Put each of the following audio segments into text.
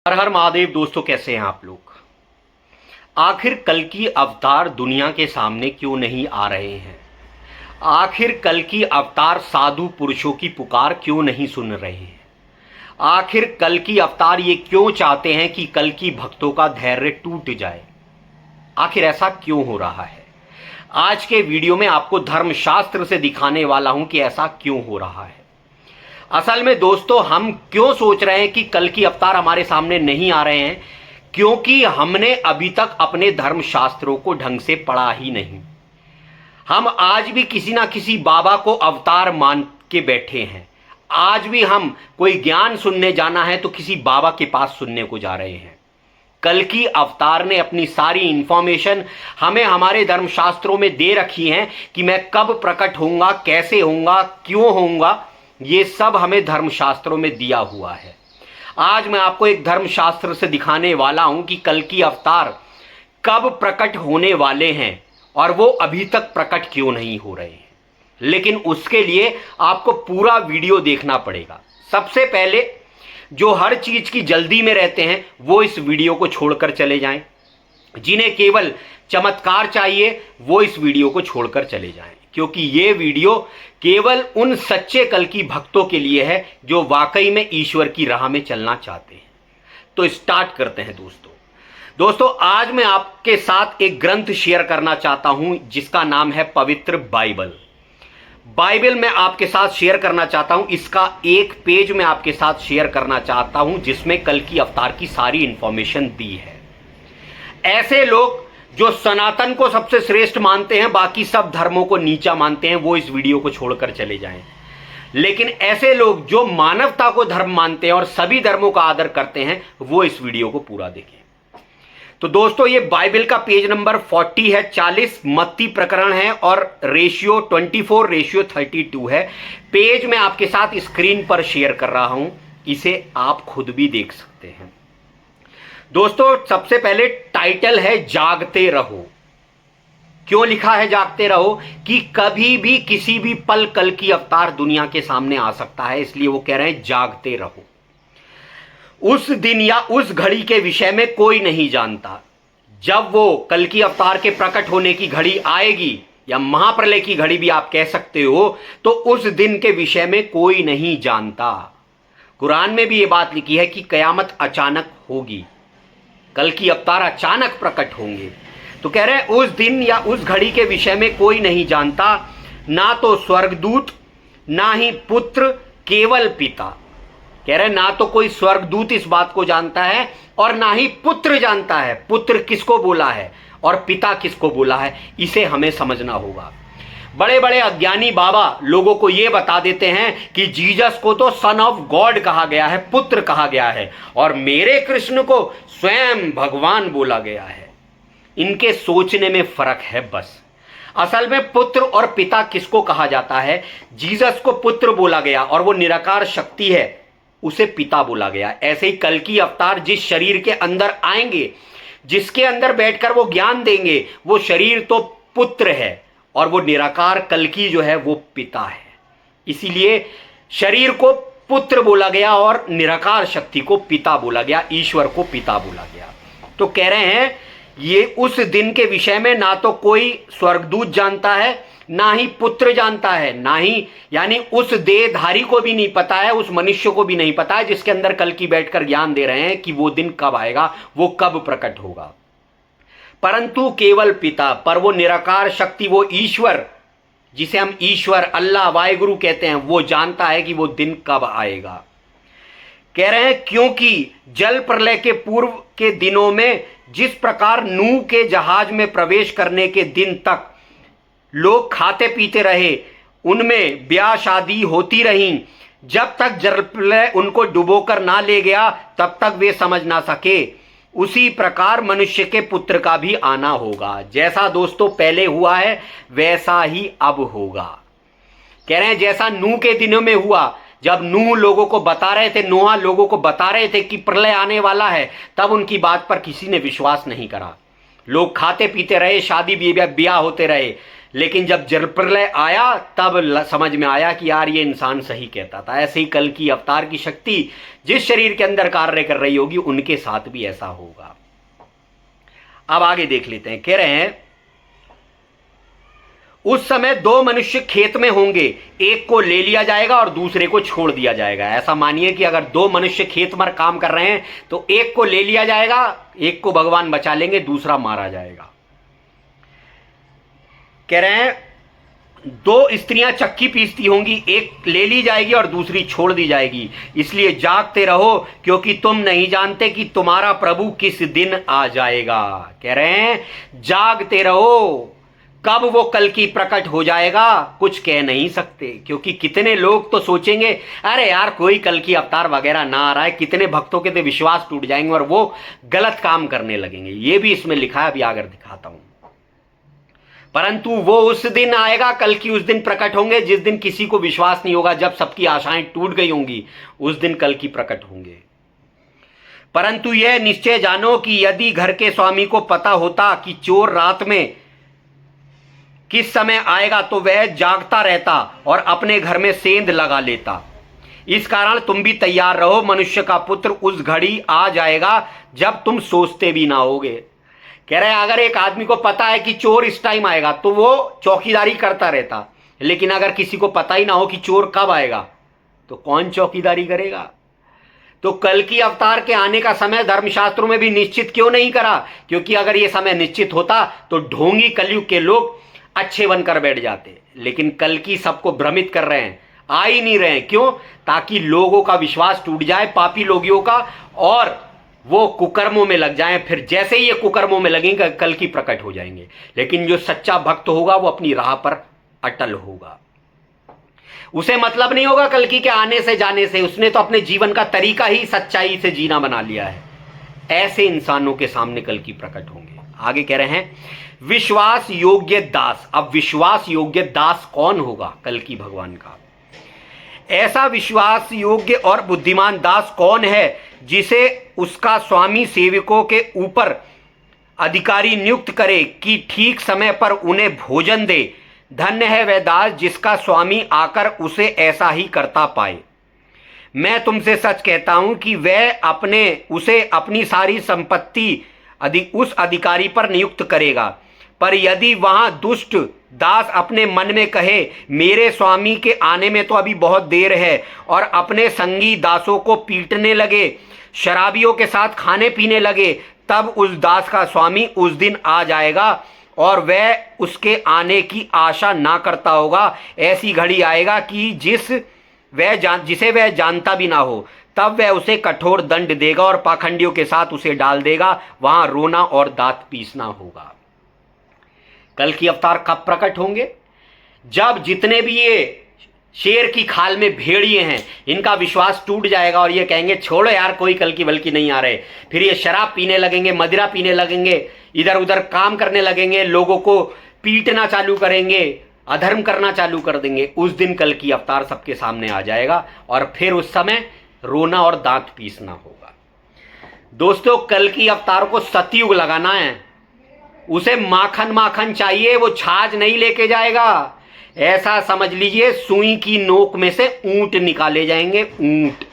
हर हर महादेव। दोस्तों, कैसे हैं आप लोग? आखिर कल की अवतार दुनिया के सामने क्यों नहीं आ रहे हैं? आखिर कल की अवतार साधु पुरुषों की पुकार क्यों नहीं सुन रहे हैं? आखिर कल की अवतार ये क्यों चाहते हैं कि कल की भक्तों का धैर्य टूट जाए? आखिर ऐसा क्यों हो रहा है? आज के वीडियो में आपको धर्मशास्त्र से दिखाने वाला हूं कि ऐसा क्यों हो रहा है। असल में दोस्तों, हम क्यों सोच रहे हैं कि कल की अवतार हमारे सामने नहीं आ रहे हैं? क्योंकि हमने अभी तक अपने धर्मशास्त्रों को ढंग से पढ़ा ही नहीं। हम आज भी किसी ना किसी बाबा को अवतार मान के बैठे हैं। आज भी हम कोई ज्ञान सुनने जाना है तो किसी बाबा के पास सुनने को जा रहे हैं। कल की अवतार ने अपनी सारी इंफॉर्मेशन हमें हमारे धर्मशास्त्रों में दे रखी है कि मैं कब प्रकट होऊंगा, कैसे होऊंगा, क्यों होऊंगा। ये सब हमें धर्मशास्त्रों में दिया हुआ है। आज मैं आपको एक धर्मशास्त्र से दिखाने वाला हूं कि कल की अवतार कब प्रकट होने वाले हैं और वो अभी तक प्रकट क्यों नहीं हो रहे हैं। लेकिन उसके लिए आपको पूरा वीडियो देखना पड़ेगा। सबसे पहले जो हर चीज की जल्दी में रहते हैं वो इस वीडियो को छोड़कर चले जाएं। जिन्हें केवल चमत्कार चाहिए वो इस वीडियो को छोड़कर चले जाएं, क्योंकि ये वीडियो केवल उन सच्चे कल की भक्तों के लिए है जो वाकई में ईश्वर की राह में चलना चाहते हैं। तो स्टार्ट करते हैं दोस्तों, आज मैं आपके साथ एक ग्रंथ शेयर करना चाहता हूं जिसका नाम है पवित्र बाइबल मैं आपके साथ शेयर करना चाहता हूं। इसका एक पेज मैं आपके साथ शेयर करना चाहता हूं जिसमें कल की अवतार की सारी इंफॉर्मेशन दी है। ऐसे लोग जो सनातन को सबसे श्रेष्ठ मानते हैं, बाकी सब धर्मों को नीचा मानते हैं, वो इस वीडियो को छोड़कर चले जाएं। लेकिन ऐसे लोग जो मानवता को धर्म मानते हैं और सभी धर्मों का आदर करते हैं, वो इस वीडियो को पूरा देखें। तो दोस्तों, ये बाइबल का पेज नंबर 40 है, 40 मत्ती प्रकरण है और रेशियो 24:32 है। पेज मैं आपके साथ स्क्रीन पर शेयर कर रहा हूं, इसे आप खुद भी देख सकते हैं। दोस्तों, सबसे पहले टाइटल है जागते रहो। क्यों लिखा है जागते रहो? कि कभी भी किसी भी पल कल की अवतार दुनिया के सामने आ सकता है, इसलिए वो कह रहे हैं जागते रहो। उस दिन या उस घड़ी के विषय में कोई नहीं जानता। जब वो कल की अवतार के प्रकट होने की घड़ी आएगी, या महाप्रलय की घड़ी भी आप कह सकते हो, तो उस दिन के विषय में कोई नहीं जानता। कुरान में भी ये बात लिखी है कि कयामत अचानक होगी, कल की अवतार अचानक प्रकट होंगे। तो कह रहे हैं उस दिन या उस घड़ी के विषय में कोई नहीं जानता, ना तो स्वर्गदूत, ना ही पुत्र, केवल पिता। कह रहे हैं ना तो कोई स्वर्गदूत इस बात को जानता है और ना ही पुत्र जानता है। पुत्र किसको बोला है और पिता किसको बोला है, इसे हमें समझना होगा। बड़े बड़े अज्ञानी बाबा लोगों को यह बता देते हैं कि जीसस को तो सन ऑफ गॉड कहा गया है, पुत्र कहा गया है, और मेरे कृष्ण को स्वयं भगवान बोला गया है। इनके सोचने में फर्क है बस। असल में पुत्र और पिता किसको कहा जाता है? जीसस को पुत्र बोला गया और वो निराकार शक्ति है, उसे पिता बोला गया। ऐसे ही कल की अवतार जिस शरीर के अंदर आएंगे, जिसके अंदर बैठकर वो ज्ञान देंगे, वो शरीर तो पुत्र है और वो निराकार कल की जो है वो पिता है। इसीलिए शरीर को पुत्र बोला गया और निराकार शक्ति को पिता बोला गया, ईश्वर को पिता बोला गया। तो कह रहे हैं ये उस दिन के विषय में ना तो कोई स्वर्गदूत जानता है, ना ही पुत्र जानता है, ना ही यानी उस देहधारी को भी नहीं पता है, उस मनुष्य को भी नहीं पता है जिसके अंदर कल की बैठकर ज्ञान दे रहे हैं कि वो दिन कब आएगा, वो कब प्रकट होगा। परंतु केवल पिता, पर वो निराकार शक्ति, वो ईश्वर, जिसे हम ईश्वर, अल्लाह, वाहिगुरु कहते हैं, वो जानता है कि वो दिन कब आएगा। कह रहे हैं क्योंकि जल प्रलय के पूर्व के दिनों में जिस प्रकार नूह के जहाज में प्रवेश करने के दिन तक लोग खाते पीते रहे, उनमें ब्याह शादी होती रही, जब तक जल प्रलय उनको डुबोकर ना ले गया तब तक वे समझ ना सके, उसी प्रकार मनुष्य के पुत्र का भी आना होगा। जैसा दोस्तों पहले हुआ है वैसा ही अब होगा। कह रहे हैं जैसा नूह के दिनों में हुआ, जब नूह लोगों को बता रहे थे, नोहा लोगों को बता रहे थे कि प्रलय आने वाला है, तब उनकी बात पर किसी ने विश्वास नहीं करा। लोग खाते पीते रहे, शादी ब्याह होते रहे, लेकिन जब जल प्रलय आया तब समझ में आया कि यार ये इंसान सही कहता था। ऐसे ही कल की अवतार की शक्ति जिस शरीर के अंदर कार्य कर रही होगी उनके साथ भी ऐसा होगा। अब आगे देख लेते हैं। कह रहे हैं उस समय दो मनुष्य खेत में होंगे, एक को ले लिया जाएगा और दूसरे को छोड़ दिया जाएगा। ऐसा मानिए कि अगर दो मनुष्य खेत में काम कर रहे हैं तो एक को ले लिया जाएगा, एक को भगवान बचा लेंगे, दूसरा मारा जाएगा। कह रहे हैं दो स्त्रियां चक्की पीसती होंगी, एक ले ली जाएगी और दूसरी छोड़ दी जाएगी। इसलिए जागते रहो क्योंकि तुम नहीं जानते कि तुम्हारा प्रभु किस दिन आ जाएगा। कह रहे हैं जागते रहो, कब वो कल की प्रकट हो जाएगा कुछ कह नहीं सकते। क्योंकि कितने लोग तो सोचेंगे अरे यार कोई कल की अवतार वगैरह ना आ रहा है, कितने भक्तों के तो विश्वास टूट जाएंगे और वो गलत काम करने लगेंगे। ये भी इसमें लिखा है, अभी आगे दिखाता हूं। परंतु वो उस दिन आएगा, कल की उस दिन प्रकट होंगे जिस दिन किसी को विश्वास नहीं होगा, जब सबकी आशाएं टूट गई होंगी उस दिन कल की प्रकट होंगे। परंतु यह निश्चय जानो कि यदि घर के स्वामी को पता होता कि चोर रात में किस समय आएगा तो वह जागता रहता और अपने घर में सेंध लगा लेता। इस कारण तुम भी तैयार रहो, मनुष्य का पुत्र उस घड़ी आ जाएगा जब तुम सोचते भी ना होगे। कह रहे हैं अगर एक आदमी को पता है कि चोर इस टाइम आएगा तो वो चौकीदारी करता रहता, लेकिन अगर किसी को पता ही ना हो कि चोर कब आएगा तो कौन चौकीदारी करेगा। तो कल की अवतार के आने का समय धर्मशास्त्रों में भी निश्चित क्यों नहीं करा? क्योंकि अगर यह समय निश्चित होता तो ढोंगी कलयुग के लोग अच्छे बनकर बैठ जाते, लेकिन कल की सबको भ्रमित कर रहे हैं, आ ही नहीं रहे हैं। क्यों? ताकि लोगों का विश्वास टूट जाए, पापी लोगियों का, और वो कुकर्मों में लग जाएं। फिर जैसे ही ये कुकर्मों में लगेंगे कल की प्रकट हो जाएंगे। लेकिन जो सच्चा भक्त होगा वो अपनी राह पर अटल होगा, उसे मतलब नहीं होगा कल की के आने से जाने से, उसने तो अपने जीवन का तरीका ही सच्चाई से जीना बना लिया है। ऐसे इंसानों के सामने कल की प्रकट होंगे। आगे कह रहे हैं विश्वास योग्य दास। अब विश्वास योग्य दास कौन होगा कल की भगवान का? ऐसा विश्वास योग्य और बुद्धिमान दास कौन है जिसे उसका स्वामी सेवकों के ऊपर अधिकारी नियुक्त करे कि ठीक समय पर उन्हें भोजन दे। धन्य है वह दास जिसका स्वामी आकर उसे ऐसा ही करता पाए। मैं तुमसे सच कहता हूं कि वह उसे अपनी सारी संपत्ति उस अधिकारी पर नियुक्त करेगा। पर यदि वहां दुष्ट दास अपने मन में कहे मेरे स्वामी के आने में तो अभी बहुत देर है, और अपने संगी दासों को पीटने लगे, शराबियों के साथ खाने पीने लगे, तब उस दास का स्वामी उस दिन आ जाएगा और वह उसके आने की आशा ना करता होगा। ऐसी घड़ी आएगा कि जिसे वह जानता भी ना हो, तब वह उसे कठोर दंड देगा और पाखंडियों के साथ उसे डाल देगा। वहां रोना और दांत पीसना होगा। कल की अवतार कब प्रकट होंगे? जब जितने भी ये शेर की खाल में भेड़िए हैं इनका विश्वास टूट जाएगा और ये कहेंगे छोड़ो यार कोई कल की बल्कि नहीं आ रहे। फिर ये शराब पीने लगेंगे, मदिरा पीने लगेंगे, इधर उधर काम करने लगेंगे, लोगों को पीटना चालू करेंगे, अधर्म करना चालू कर देंगे। उस दिन कल की अवतार सबके सामने आ जाएगा और फिर उस समय रोना और दांत पीसना होगा। दोस्तों कल की अवतार को सतयुग लगाना है, उसे माखन माखन चाहिए, वो छाछ नहीं लेके जाएगा। ऐसा समझ लीजिए सुई की नोक में से ऊंट निकाले जाएंगे। ऊंट,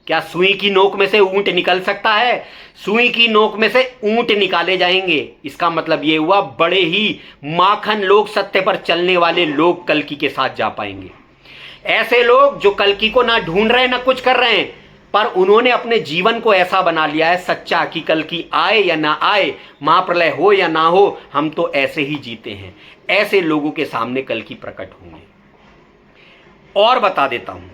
क्या सुई की नोक में से ऊंट निकल सकता है? सुई की नोक में से ऊंट निकाले जाएंगे। इसका मतलब ये हुआ बड़े ही माखन लोग, सत्य पर चलने वाले लोग कल्कि के साथ जा पाएंगे। ऐसे लोग जो कल्कि को ना ढूंढ रहे हैं ना कुछ कर रहे हैं, पर उन्होंने अपने जीवन को ऐसा बना लिया है सच्चा कि कल्कि आए या ना आए, महाप्रलय हो या ना हो, हम तो ऐसे ही जीते हैं। ऐसे लोगों के सामने कल्कि प्रकट होंगे। और बता देता हूं,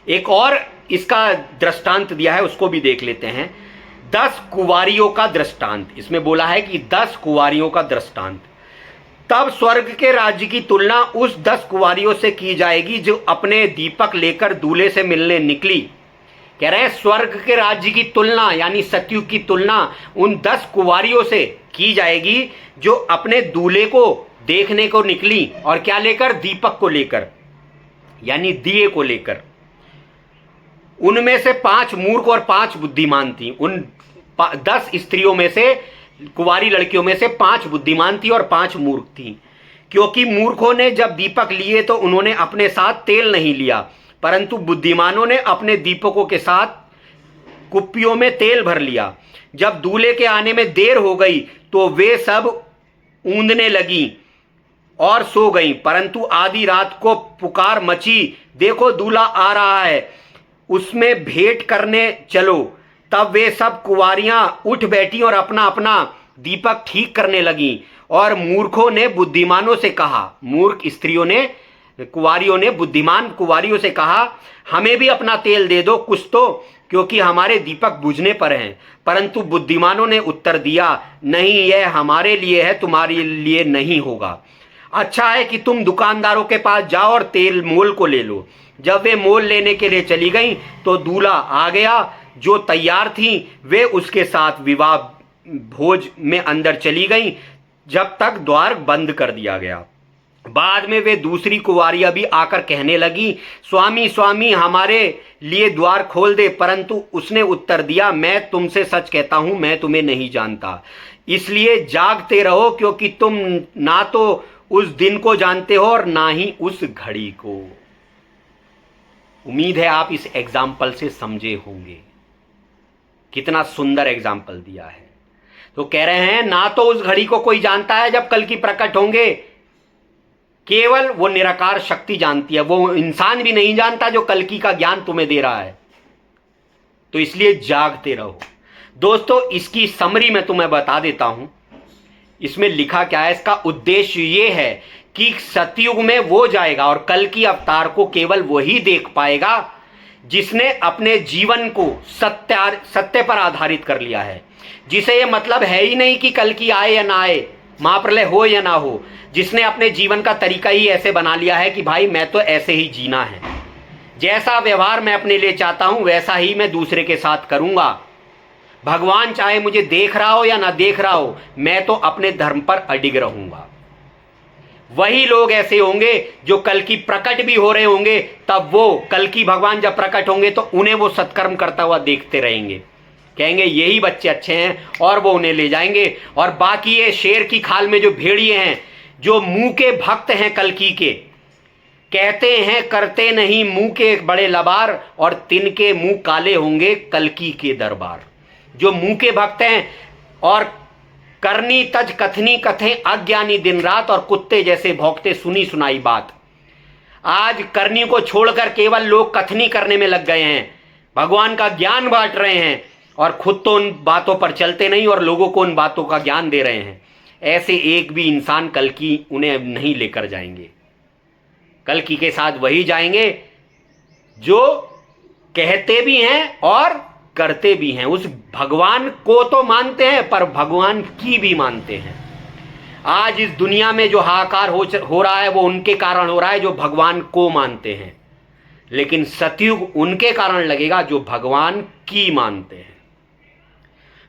एक और इसका दृष्टांत दिया है, उसको भी देख लेते हैं। 10 कुंवारियों का दृष्टांत इसमें बोला है कि 10 कुंवारियों का दृष्टांत। तब स्वर्ग के राज्य की तुलना उस 10 कुंवारियों से की जाएगी जो अपने दीपक लेकर दूल्हे से मिलने निकली। कह रहे हैं स्वर्ग के राज्य की तुलना यानी सतयुग की तुलना उन 10 कुंवारियों से की जाएगी जो अपने दूल्हे को देखने को निकली, और क्या लेकर? दीपक को लेकर, यानी दिए को लेकर। उनमें से 5 मूर्ख और 5 बुद्धिमान थी। उन 10 स्त्रियों में से, कुंवारी लड़कियों में से 5 बुद्धिमान थी और 5 मूर्ख थी। क्योंकि मूर्खों ने जब दीपक लिए तो उन्होंने अपने साथ तेल नहीं लिया, परंतु बुद्धिमानों ने अपने दीपकों के साथ कुप्पियों में तेल भर लिया। जब दूल्हे के आने में देर हो गई तो वे सब ऊंधने लगी और सो गईं, परंतु आधी रात को पुकार मची, देखो दूल्हा आ रहा है, उसमें भेंट करने चलो। तब वे सब कुंवारियां उठ बैठी और अपना अपना दीपक ठीक करने लगी। और मूर्खों ने बुद्धिमानों से कहा, मूर्ख स्त्रियों ने, कुंवारियों ने बुद्धिमान कुंवारियों से कहा, हमें भी अपना तेल दे दो कुछ तो, क्योंकि हमारे दीपक बुझने पर हैं। परंतु बुद्धिमानों ने उत्तर दिया, नहीं, यह हमारे लिए है, तुम्हारे लिए नहीं होगा। अच्छा है कि तुम दुकानदारों के पास जाओ और तेल मोल को ले लो। जब वे मोल लेने के लिए चली गईं तो दूल्हा आ गया। जो तैयार थीं वे उसके साथ विवाह भोज में अंदर चली गईं, जब तक द्वार बंद कर दिया गया। बाद में वे दूसरी कुंवारियां भी आकर कहने लगी, स्वामी स्वामी, हमारे लिए द्वार खोल दे। परंतु उसने उत्तर दिया, मैं तुमसे सच कहता हूं, मैं तुम्हें नहीं जानता। इसलिए जागते रहो, क्योंकि तुम ना तो उस दिन को जानते हो और ना ही उस घड़ी को। उम्मीद है आप इस एग्जाम्पल से समझे होंगे। कितना सुंदर एग्जाम्पल दिया है। तो कह रहे हैं, ना तो उस घड़ी को कोई जानता है जब कल की प्रकट होंगे, केवल वो निराकार शक्ति जानती है। वो इंसान भी नहीं जानता जो कल की का ज्ञान तुम्हें दे रहा है। तो इसलिए जागते रहो। दोस्तों, इसकी समरी मैं तुम्हें बता देता हूं। इसमें लिखा क्या है, इसका उद्देश्य ये है कि सतयुग में वो जाएगा और कल की अवतार को केवल वही देख पाएगा जिसने अपने जीवन को सत्य पर आधारित कर लिया है, जिसे ये मतलब है ही नहीं कि कल की आए या ना आए, महाप्रलय हो या ना हो, जिसने अपने जीवन का तरीका ही ऐसे बना लिया है कि भाई मैं तो ऐसे ही जीना है, जैसा व्यवहार मैं अपने लिए चाहता हूं वैसा ही मैं दूसरे के साथ करूंगा। भगवान चाहे मुझे देख रहा हो या ना देख रहा हो, मैं तो अपने धर्म पर अडिग रहूंगा। वही लोग ऐसे होंगे जो कल की प्रकट भी हो रहे होंगे, तब वो कल की भगवान जब प्रकट होंगे तो उन्हें वो सत्कर्म करता हुआ देखते रहेंगे, कहेंगे यही बच्चे अच्छे हैं, और वो उन्हें ले जाएंगे। और बाकी ये शेर की खाल में जो भेड़िए हैं, जो मुंह के भक्त हैं कल्कि के, कहते हैं करते नहीं मुंह के बड़े लबार, और तिनके मुंह काले होंगे कल्कि के दरबार। जो मुंह के भक्त हैं और करनी तज कथनी कथे अज्ञानी दिन रात, और कुत्ते जैसे भौंकते सुनी सुनाई बात। आज करनी को छोड़कर केवल लोग कथनी करने में लग गए हैं, भगवान का ज्ञान बांट रहे हैं और खुद तो उन बातों पर चलते नहीं और लोगों को उन बातों का ज्ञान दे रहे हैं। ऐसे एक भी इंसान कल्कि उन्हें नहीं लेकर जाएंगे। कल्कि के साथ वही जाएंगे जो कहते भी हैं और करते भी हैं। उस भगवान को तो मानते हैं पर भगवान की भी मानते हैं। आज इस दुनिया में जो हाहाकार हो रहा है वो उनके कारण हो रहा है जो भगवान को मानते हैं, लेकिन सतयुग उनके कारण लगेगा जो भगवान की मानते हैं।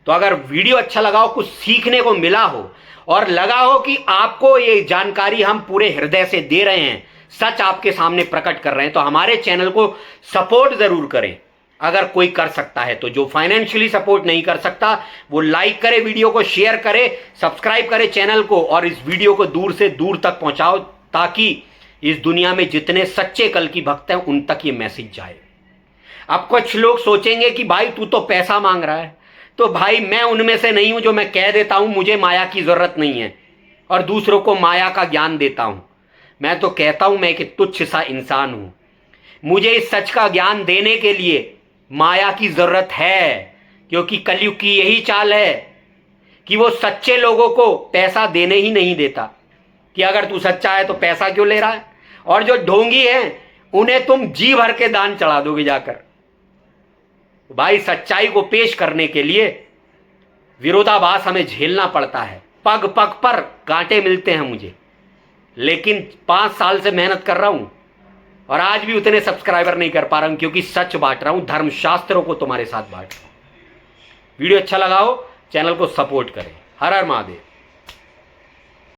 तो अगर वीडियो अच्छा लगा हो, कुछ सीखने को मिला हो और लगा हो कि आपको ये जानकारी हम पूरे हृदय से दे रहे हैं, सच आपके सामने प्रकट कर रहे हैं, तो हमारे चैनल को सपोर्ट जरूर करें अगर कोई कर सकता है तो। जो फाइनेंशियली सपोर्ट नहीं कर सकता वो लाइक करे, वीडियो को शेयर करे, सब्सक्राइब करे चैनल को, और इस वीडियो को दूर से दूर तक पहुंचाओ ताकि इस दुनिया में जितने सच्चे कल की भक्त हैं उन तक ये मैसेज जाए। अब कुछ लोग सोचेंगे कि भाई तू तो पैसा मांग रहा है, तो भाई मैं उनमें से नहीं हूं जो मैं कह देता हूं मुझे माया की जरूरत नहीं है और दूसरों को माया का ज्ञान देता हूं। मैं तो कहता हूं मैं एक तुच्छ सा इंसान हूं, मुझे इस सच का ज्ञान देने के लिए माया की जरूरत है, क्योंकि कलयुग की यही चाल है कि वो सच्चे लोगों को पैसा देने ही नहीं देता, कि अगर तू सच्चा है तो पैसा क्यों ले रहा है, और जो ढोंगी हैं उन्हें तुम जी भर के दान चढ़ा दोगे जाकर। भाई सच्चाई को पेश करने के लिए विरोधाभास हमें झेलना पड़ता है, पग पग पर कांटे मिलते हैं मुझे, लेकिन 5 साल से मेहनत कर रहा हूं और आज भी उतने सब्सक्राइबर नहीं कर पा रहा हूं, क्योंकि सच बांट रहा हूं, धर्मशास्त्रों को तुम्हारे साथ बांट रहा हूं। वीडियो अच्छा लगा हो चैनल को सपोर्ट करें। हर हर महादेव।